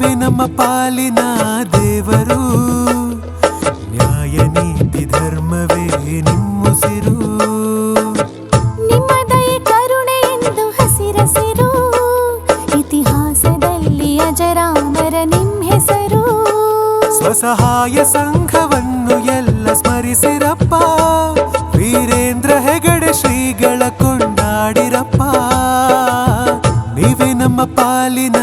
ನೀವೇ ನಮ್ಮ ಪಾಲಿನ ದೇವರು, ನ್ಯಾಯ ನೀತಿ ಧರ್ಮವೇ ನಿಮ್ಮುಸಿರು. ನಿಮ್ಮ ದಯೆ ಕರುಣೆ ಎಂದು ಹಸಿರಸಿರು, ಇತಿಹಾಸದಲ್ಲಿ ಅಜರಾಮರ ನಿಮ್ಮ ಹೆಸರು. ಸ್ವಸಹಾಯ ಸಂಘವನ್ನು ಎಲ್ಲ ಸ್ಮರಿಸಿರಪ್ಪ, ವೀರೇಂದ್ರ ಹೆಗಡೆ ಶ್ರೀಗಳ ಕೊಂಡಾಡಿರಪ್ಪ. ನೀವೇ ನಮ್ಮ ಪಾಲಿನ